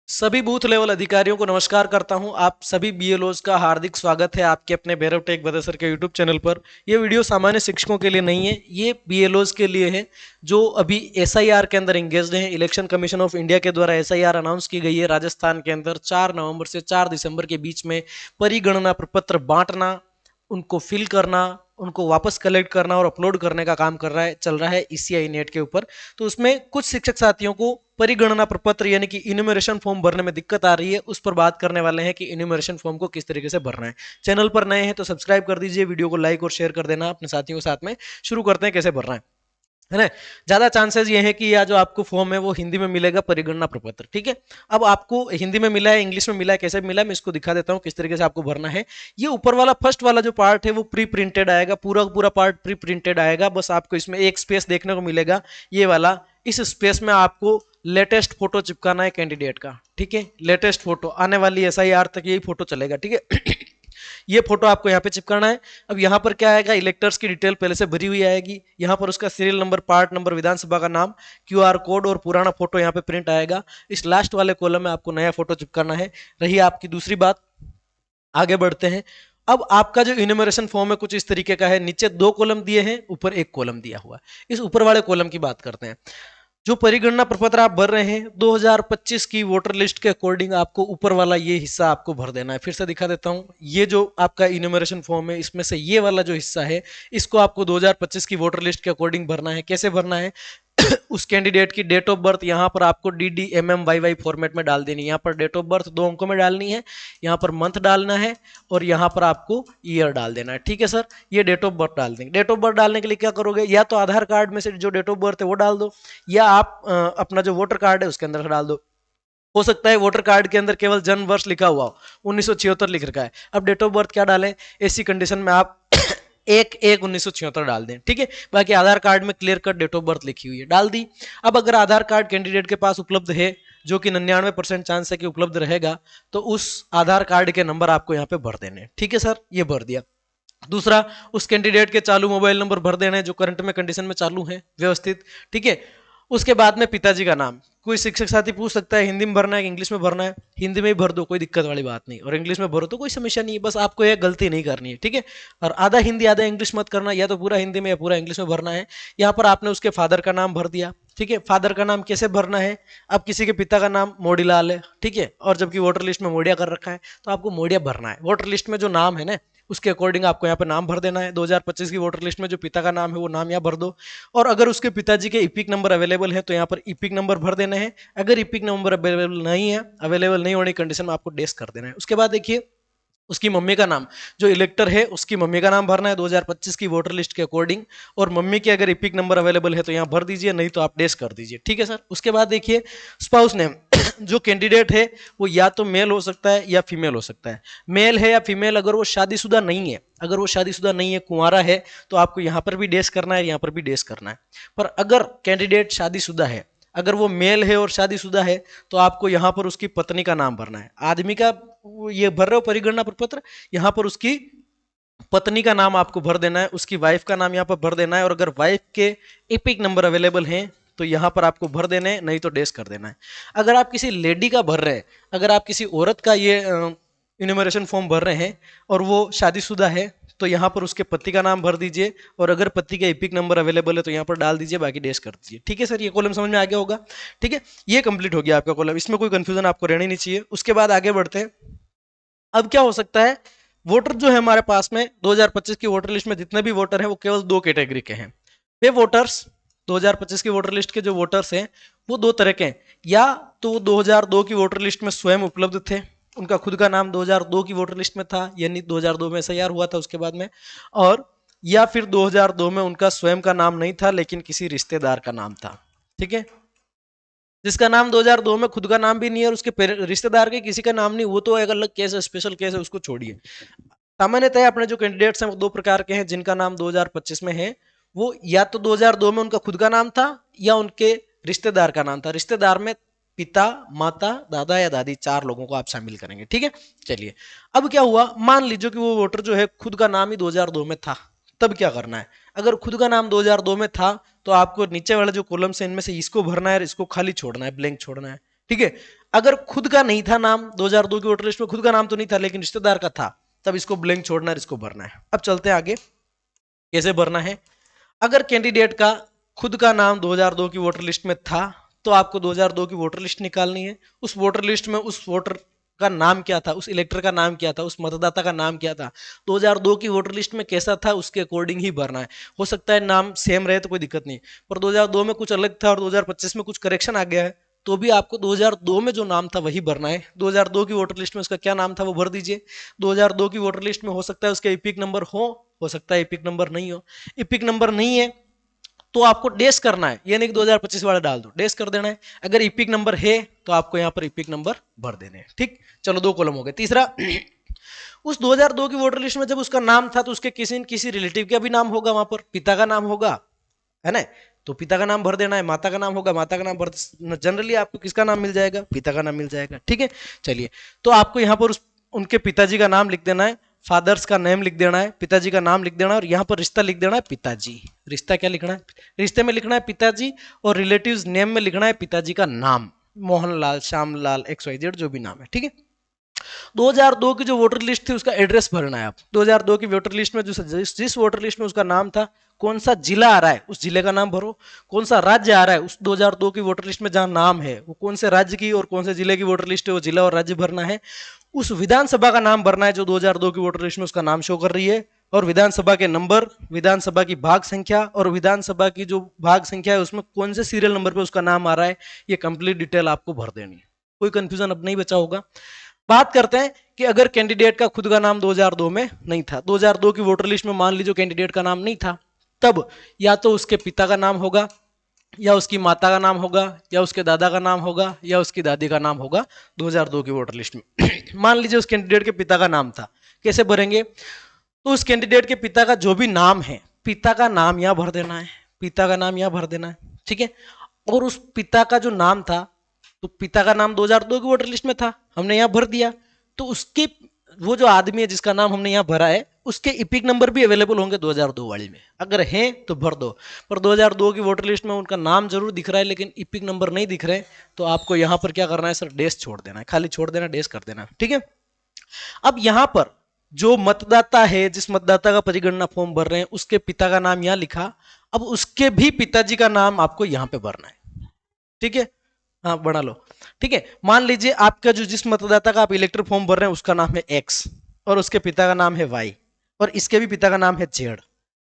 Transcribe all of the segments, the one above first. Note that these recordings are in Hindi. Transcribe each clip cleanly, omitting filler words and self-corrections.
सभी बूथ लेवल अधिकारियों को नमस्कार करता हूं। आप सभी बीएलओज का हार्दिक स्वागत है आपके अपने भैरव टेक बदेसर के यूट्यूब चैनल पर। ये वीडियो सामान्य शिक्षकों के लिए नहीं है, ये बीएलओज के लिए है जो अभी एसआईआर के अंदर एंगेज्ड हैं। इलेक्शन कमीशन ऑफ इंडिया के द्वारा एसआईआर अनाउंस की गई है राजस्थान के अंदर 4 नवंबर से 4 दिसंबर के बीच में परिगणना प्रपत्र बांटना, उनको फिल करना, उनको वापस कलेक्ट करना और अपलोड करने का काम चल रहा है ईसीआई नेट के ऊपर। तो उसमें कुछ शिक्षक साथियों को परिगणना प्रपत्र यानी कि इन्यूमरेशन फॉर्म भरने में दिक्कत आ रही है, उस पर बात करने वाले हैं कि इन्यूमरेशन फॉर्म को किस तरीके से भरना है। चैनल पर नए हैं तो सब्सक्राइब कर दीजिए, वीडियो को लाइक और शेयर कर देना अपने साथियों के साथ में। शुरू करते हैं कैसे भरना है ना। ज्यादा चांसेस ये है कि यह जो आपको फॉर्म है वो हिंदी में मिलेगा, परिगणना प्रपत्र। ठीक है, अब आपको हिंदी में मिला है, इंग्लिश में मिला है, कैसे मिला है मैं इसको दिखा देता हूं किस तरीके से आपको भरना है। ये ऊपर वाला फर्स्ट वाला जो पार्ट है वो प्री प्रिंटेड आएगा, पूरा पूरा पार्ट प्री प्रिंटेड आएगा। बस आपको इसमें एक स्पेस देखने को मिलेगा, ये वाला। इस स्पेस में आपको लेटेस्ट फोटो चिपकाना है कैंडिडेट का। ठीक है, लेटेस्ट फोटो आने वाली एसआईआर तक यही फोटो चलेगा। ठीक है ये फोटो आपको यहाँ पे चिपकाना है। अब यहाँ पर क्या आएगा, इलेक्टर्स की डिटेल पहले से भरी हुई आएगी। यहाँ पर उसका सीरियल नंबर, पार्ट नंबर, विधानसभा का नाम, क्यूआर कोड और पुराना फोटो यहाँ पे प्रिंट आएगा। इस लास्ट वाले कॉलम में आपको नया फोटो चिपकाना है। रही आपकी दूसरी बात, आगे बढ़ते हैं। अब आपका जो इन्यूमरेशन फॉर्म है कुछ इस तरीके का है, नीचे 2 कॉलम दिए हैं, ऊपर 1 कॉलम दिया हुआ है। इस ऊपर वाले कॉलम की बात करते हैं। जो परिगणना प्रपत्र आप भर रहे हैं 2025 की वोटर लिस्ट के अकॉर्डिंग आपको ऊपर वाला ये हिस्सा आपको भर देना है। फिर से दिखा देता हूं, ये जो आपका इन्यूमरेशन फॉर्म है इसमें से ये वाला जो हिस्सा है इसको आपको 2025 की वोटर लिस्ट के अकॉर्डिंग भरना है। कैसे भरना है उस कैंडिडेट की डेट ऑफ बर्थ यहाँ पर आपको DDMMYY फॉर्मेट में डाल देनी है। यहाँ पर डेट ऑफ बर्थ 2 अंकों में डालनी है, यहाँ पर मंथ डालना है और यहाँ पर आपको ईयर डाल देना है। ठीक है सर, ये डेट ऑफ बर्थ डाल देंगे। डेट ऑफ बर्थ डालने के लिए क्या करोगे, या तो आधार कार्ड में से जो डेट ऑफ बर्थ है वो डाल दो, या आप अपना जो वोटर कार्ड है उसके अंदर डाल दो। हो सकता है वोटर कार्ड के अंदर केवल जन्म वर्ष लिखा हुआ हो, 1976 लिख रखा है। अब डेट ऑफ बर्थ क्या डालें, ऐसी कंडीशन में आप 1/1/1976 डाल दें। ठीक है, बाकी आधार कार्ड में clear cut date of birth लिखी हुई है, डाल दी। अब अगर आधार कार्ड कैंडिडेट के पास उपलब्ध है, जो कि 99% चांस है कि उपलब्ध रहेगा, तो उस आधार कार्ड के नंबर आपको यहाँ पे भर देने। ठीक है सर, ये भर दिया। दूसरा, उस कैंडिडेट के चालू मोबाइल नंबर भर देने जो करंट में कंडीशन में चालू है व्यवस्थित। ठीक है, उसके बाद में पिताजी का नाम। कोई शिक्षक साथी पूछ सकता है हिंदी में भरना है कि इंग्लिश में भरना है, हिंदी में ही भर दो, कोई दिक्कत वाली बात नहीं, और इंग्लिश में भरो तो कोई समस्या नहीं है, बस आपको यह गलती नहीं करनी है। ठीक है, और आधा हिंदी आधा इंग्लिश मत करना, या तो पूरा हिंदी में या पूरा इंग्लिश में भरना है। यहाँ पर आपने उसके फादर का नाम भर दिया। ठीक है, फादर का नाम कैसे भरना है, अब किसी के पिता का नाम मोड़ीलाल है, ठीक है, और जबकि वोटर लिस्ट में मोड़िया कर रखा है तो आपको मोड़िया भरना है। वोटर लिस्ट में जो नाम है ना उसके अकॉर्डिंग आपको यहाँ पे नाम भर देना है। 2025 की वोटर लिस्ट में जो पिता का नाम है वो नाम यहाँ भर दो, और अगर उसके पिताजी के इपिक नंबर अवेलेबल है तो यहाँ पर इपिक नंबर भर देना है। अगर इपिक नंबर अवेलेबल नहीं होने की कंडीशन में आपको डेस कर देना है। उसके बाद देखिए, उसकी मम्मी का नाम, जो इलेक्टर है उसकी मम्मी का नाम भरना है 2025 की वोटर लिस्ट के अकॉर्डिंग, और मम्मी के अगर इपिक नंबर अवेलेबल है तो यहाँ भर दीजिए, नहीं तो आप डेस कर दीजिए। ठीक है सर, उसके बाद देखिए स्पाउस नेम। जो कैंडिडेट है वो या तो मेल हो सकता है या फीमेल हो सकता है। मेल है या फीमेल, अगर वो शादीशुदा नहीं है, अगर वो शादीशुदा नहीं है, कुंवारा है, तो आपको यहाँ पर भी डेस करना है, यहाँ पर भी डेस करना है। पर अगर कैंडिडेट शादीशुदा है, अगर वो मेल है और शादीशुदा है, तो आपको यहाँ पर उसकी पत्नी का नाम भरना है। आदमी का ये भर रहे हो परिगणना प्रपत्र, यहाँ पर उसकी पत्नी का नाम आपको भर देना है, उसकी वाइफ का नाम यहाँ पर भर देना है, और अगर वाइफ के एपिक नंबर अवेलेबल हैं तो यहाँ पर आपको भर देने हैं, नहीं तो डेस कर देना है। अगर आप किसी लेडी का भर रहे हैं, अगर आप किसी औरत का ये इन्यूमरेशन फॉर्म भर रहे हैं और वो शादीशुदा है, तो यहाँ पर उसके पति का नाम भर दीजिए, और अगर पति का एपिक नंबर अवेलेबल है तो यहाँ पर डाल दीजिए, बाकी डेस कर दीजिए। ठीक है सर, ये कॉलम समझ में आ गया होगा। ठीक है, ये कंप्लीट हो गया आपका कॉलम, इसमें कोई कंफ्यूजन आपको रहनी नहीं चाहिए। उसके बाद आगे बढ़ते हैं। अब क्या हो सकता है, वोटर जो है हमारे पास में 2025 की वोटर लिस्ट में जितने भी वोटर हैं वो केवल 2 कैटेगरी के हैं। वे वोटर्स 2025 की वोटर लिस्ट के जो वोटर्स हैं वो 2 तरह के हैं, या तो वो 2002 की वोटर लिस्ट में स्वयं उपलब्ध थे, उनका खुद का नाम 2002 की वोटर लिस्ट में था, यानी 2002 में एसआईआर हुआ था उसके बाद में, और या फिर 2002 में उनका स्वयं का नाम नहीं था लेकिन किसी रिश्तेदार का नाम था। ठीक है, जिसका नाम 2002 में खुद का नाम भी नहीं है और उसके रिश्तेदार के किसी का नाम नहीं, वो तो एक अलग केस है, स्पेशल केस है, उसको छोड़िए। सामान्यतः अपने जो कैंडिडेट्स हैं वो 2 प्रकार के हैं जिनका नाम 2025 में है। वो या तो 2002 में उनका खुद का नाम था या उनके रिश्तेदार का नाम था। रिश्तेदार में पिता, माता, दादा या दादी, 4 लोगों को आप शामिल करेंगे। ठीक है, चलिए अब क्या हुआ, मान लीजिए कि वो वोटर जो है खुद का नाम ही 2002 में था, तब क्या करना है। अगर खुद का नाम 2002 में था तो आपको नीचे वाले जो कॉलम है इनमें से इसको भरना है, इसको खाली छोड़ना है, ब्लैंक छोड़ना है। ठीक है। अगर खुद का नहीं था नाम, 2002 की वोटर लिस्ट में खुद का नाम तो नहीं था लेकिन रिश्तेदार का था, तब इसको ब्लैंक छोड़ना है, इसको भरना है। अब चलते हैं आगे, कैसे भरना है। अगर कैंडिडेट का खुद का नाम 2002 की वोटर लिस्ट में था तो आपको 2002 की वोटर लिस्ट निकालनी है। उस वोटर लिस्ट में उस वोटर का नाम क्या था, उस इलेक्टर का नाम क्या था, उस मतदाता का नाम क्या था, 2002 की वोटर लिस्ट में कैसा था उसके अकॉर्डिंग ही भरना है। हो सकता है नाम सेम रहे तो कोई दिक्कत नहीं, पर 2002 में कुछ अलग था और 2025 में कुछ करेक्शन आ गया है तो भी आपको 2002 में जो नाम था वही भरना है। 2002 की वोटर लिस्ट में उसका क्या नाम था वो भर दीजिए। 2002 की वोटर लिस्ट में हो सकता है उसका इपिक नंबर हो सकता है इपिक नंबर नहीं हो। इपिक नंबर नहीं है तो आपको डेस करना है, ये नहीं कि 2025 वाला डाल दो, डेस कर देना है। अगर इपिक नंबर है तो आपको यहाँ पर इपिक नंबर भर देने हैं। ठीक, चलो 2 कॉलम हो गए। तीसरा, उस 2002 की वोटर लिस्ट में जब उसका नाम था तो उसके किसी न किसी रिलेटिव का भी नाम होगा, वहां पर पिता का नाम होगा, है ना, तो पिता का नाम भर देना है। माता का नाम होगा, माता का नाम भर, जनरली आपको किसका नाम मिल जाएगा, पिता का नाम मिल जाएगा। ठीक है, चलिए, तो आपको यहाँ पर उनके पिताजी का नाम लिख देना है, फादर्स का नेम लिख देना है, पिताजी का नाम लिख देना है और यहाँ पर रिश्ता लिख देना है पिताजी। रिश्ता क्या लिखना है, रिश्ते में लिखना है पिताजी और रिलेटिव्स नेम में लिखना है पिताजी का नाम, मोहनलाल, श्यामलाल, XYZ जो भी नाम है। ठीक है, 2002 की जो वोटर लिस्ट थी उसका एड्रेस भरना है आप। 2002 की वोटर लिस्ट में जिस वोटर लिस्ट में उसका नाम था, कौन सा जिला आ रहा है उस जिले का नाम भरो, कौन सा राज्य आ रहा है उस 2002 की वोटर लिस्ट में जहां नाम है वो कौन से राज्य की और कौन से जिले की वोटर लिस्ट है वो जिला और राज्य भरना है। उस विधानसभा का नाम भरना है जो 2002 की वोटर लिस्ट में उसका नाम शो कर रही है, और विधानसभा के नंबर, विधानसभा की भाग संख्या और विधानसभा की जो भाग संख्या है उसमें कौन से सीरियल नंबर पे उसका नाम आ रहा है, ये कंप्लीट डिटेल आपको भर देनी है। कोई कंफ्यूजन अब नहीं बचा होगा। बात करते हैं कि अगर कैंडिडेट का खुद का नाम 2002 में नहीं था, 2002 की वोटर लिस्ट में मान लीजिए कैंडिडेट का नाम नहीं था, तब या तो उसके पिता का नाम होगा या उसकी माता का नाम होगा या उसके दादा का नाम होगा या उसकी दादी का नाम होगा 2002 की वोटर लिस्ट में। मान लीजिए उस कैंडिडेट के पिता का नाम था, कैसे भरेंगे, तो उस कैंडिडेट के पिता का जो भी नाम है, पिता का नाम यहाँ भर देना है, पिता का नाम यहाँ भर देना है। ठीक है, और उस पिता का जो नाम था, तो पिता का नाम 2002 की वोटर लिस्ट में था, हमने यहाँ भर दिया, तो उसके वो जो आदमी है जिसका नाम हमने यहाँ भरा है उसके इपिक नंबर भी अवेलेबल होंगे 2002 वाली में, अगर हैं तो भर दो। पर 2002 की वोटर लिस्ट में उनका नाम जरूर दिख रहा है लेकिन इपिक नंबर नहीं दिख रहे, तो आपको यहाँ पर क्या करना है सर, डेस छोड़ देना है, खाली छोड़ देना, डेस कर देना। ठीक है, अब यहाँ पर जो मतदाता है, जिस मतदाता का परिगणना फॉर्म भर रहे हैं उसके पिता का नाम यहाँ लिखा, अब उसके भी पिताजी का नाम आपको यहाँ पे भरना है। ठीक है, हाँ बना लो। ठीक है, मान लीजिए आपका जो जिस मतदाता का आप इलेक्टर फॉर्म भर रहे हैं उसका नाम है X और उसके पिता का नाम है Y और इसके भी पिता का नाम है Z।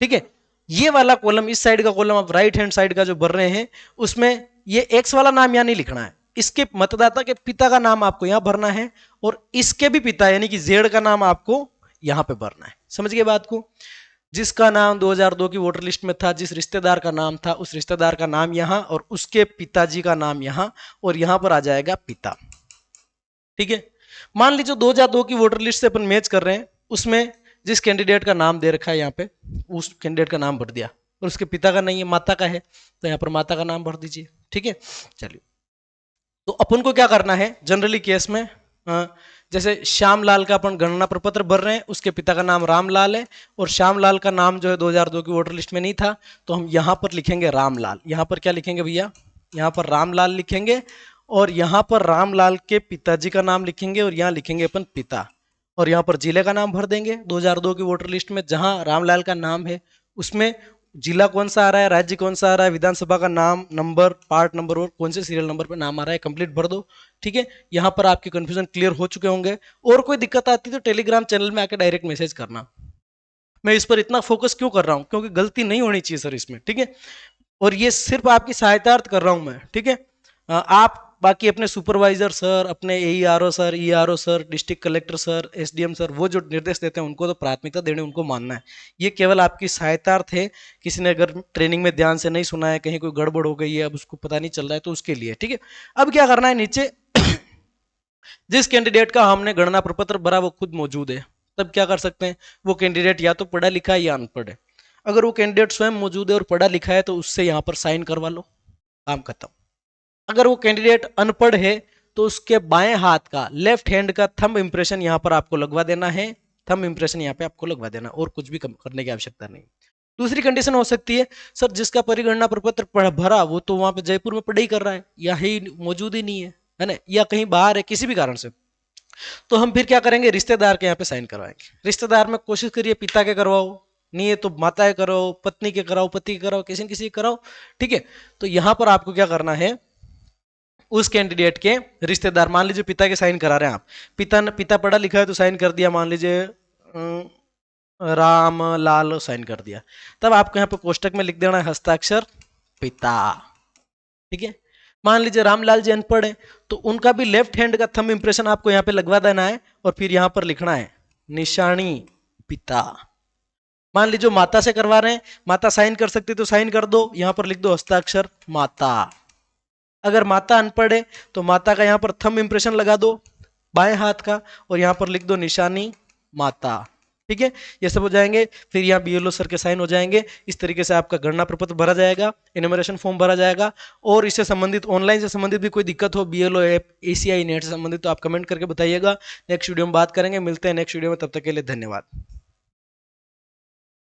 ठीक है, ये वाला कॉलम, इस साइड का कॉलम आप राइट हैंड साइड का जो भर रहे हैं उसमें ये X वाला नाम यहाँ नहीं लिखना है, इसके मतदाता के पिता का नाम आपको यहाँ भरना है और इसके भी पिता यानी कि Z का नाम आपको यहाँ पे भरना है। समझ गए बात को, जिसका नाम 2002 की वोटर लिस्ट में था, जिस रिश्तेदार का नाम था उस रिश्तेदार का नाम यहाँ और उसके पिताजी का नाम यहाँ, और यहाँ पर आ जाएगा पिता। ठीक है, मान लीजिए 2002 की वोटर लिस्ट से अपन मैच कर रहे हैं, उसमें जिस कैंडिडेट का नाम दे रखा है यहाँ पे उस कैंडिडेट का नाम भर दिया और उसके पिता का नहीं है, माता का है, तो यहाँ पर माता का नाम भर दीजिए। ठीक है, चलिए, तो अपन को क्या करना है जनरली केस में, जैसे श्यामलाल का अपन गणना प्रपत्र भर रहे हैं, उसके पिता का नाम रामलाल है और श्यामलाल का नाम जो है 2002 की वोटर लिस्ट में नहीं था, तो हम यहाँ पर लिखेंगे रामलाल। यहाँ पर क्या लिखेंगे भैया, यहाँ पर रामलाल लिखेंगे और यहाँ पर रामलाल के पिताजी का नाम लिखेंगे और यहाँ लिखेंगे अपन पिता, और यहाँ पर जिले का नाम भर देंगे। 2002 की वोटर लिस्ट में जहाँ रामलाल का नाम है उसमें जिला कौन सा आ रहा है, राज्य कौन सा आ रहा है, विधानसभा का नाम, नंबर, पार्ट नंबर और कौन से सीरियल नंबर पर नाम आ रहा है, कंप्लीट भर दो। ठीक है, यहाँ पर आपके कंफ्यूजन क्लियर हो चुके होंगे। और कोई दिक्कत आती तो टेलीग्राम चैनल में आके डायरेक्ट मैसेज करना। मैं इस पर इतना फोकस क्यों कर रहा हूँ, क्योंकि गलती नहीं होनी चाहिए सर इसमें। ठीक है, और ये सिर्फ आपकी सहायतार्थ कर रहा हूँ मैं। ठीक है, आप बाकी अपने सुपरवाइजर सर, अपने AERO sir, ERO sir, district collector sir, SDM sir, वो जो निर्देश देते हैं उनको तो प्राथमिकता देने, उनको मानना है। ये केवल आपकी सहायतार्थ है, किसी ने अगर ट्रेनिंग में ध्यान से नहीं सुना है, कहीं कोई गड़बड़ हो गई है, अब उसको पता नहीं चल रहा है, तो उसके लिए। ठीक है, अब क्या करना है, नीचे जिस कैंडिडेट का हमने गणना प्रपत्र भरा वो खुद मौजूद है, तब क्या कर सकते हैं, वो कैंडिडेट या तो पढ़ा लिखा है या अनपढ़ है। अगर वो कैंडिडेट स्वयं मौजूद है और पढ़ा लिखा है तो उससे यहाँ पर साइन करवा लो, काम खत्म। अगर वो कैंडिडेट अनपढ़ है तो उसके बाएं हाथ का, लेफ्ट हैंड का थंब इंप्रेशन यहाँ पर आपको लगवा देना है, थंब इंप्रेशन यहाँ पे आपको लगवा देना, और कुछ भी करने की आवश्यकता नहीं। दूसरी कंडीशन हो सकती है, सर जिसका परिगणना प्रपत्र भरा वो तो वहां पे जयपुर में पढ़ाई कर रहा है, यहाँ ही मौजूद ही नहीं है, है ना, या कहीं बाहर है किसी भी कारण से, तो हम फिर क्या करेंगे, रिश्तेदार के यहाँ पे साइन करवाएंगे। रिश्तेदार में कोशिश करिए पिता के करवाओ, नहीं है तो माता के कराओ, पत्नी के कराओ, पति के कराओ, किसी न किसी के कराओ, ठीक है। तो यहाँ पर आपको क्या करना है, उस कैंडिडेट के रिश्तेदार, मान लीजिए पिता के साइन करा रहे हैं आप, पिता पढ़ा लिखा है तो साइन कर दिया, मान लीजिए राम लाल साइन कर दिया, तब आपको यहाँ पे कोष्टक में लिख देना है हस्ताक्षर पिता, ठीक है। मान लीजिए रामलाल जी अनपढ़ है तो उनका भी लेफ्ट हैंड का थंब इंप्रेशन आपको यहाँ पे लगवा देना है और फिर यहाँ पर लिखना है निशानी पिता। मान लीजिए माता से करवा रहे हैं, माता साइन कर सकती तो साइन कर दो, यहाँ पर लिख दो हस्ताक्षर माता। अगर माता अनपढ़ है तो माता का यहाँ पर थंब इंप्रेशन लगा दो बाएं हाथ का और यहाँ पर लिख दो निशानी माता, ठीक है। ये सब हो जाएंगे, फिर यहाँ बीएलओ सर के साइन हो जाएंगे। इस तरीके से आपका गणना प्रपत्र भरा जाएगा, इनोमरेशन फॉर्म भरा जाएगा। और इससे संबंधित, ऑनलाइन से संबंधित भी कोई दिक्कत हो बीएलओ ऐप, एसीआई नेट से संबंधित, तो आप कमेंट करके बताइएगा। नेक्स्ट वीडियो में बात करेंगे, मिलते हैं नेक्स्ट वीडियो में, तब तक के लिए धन्यवाद।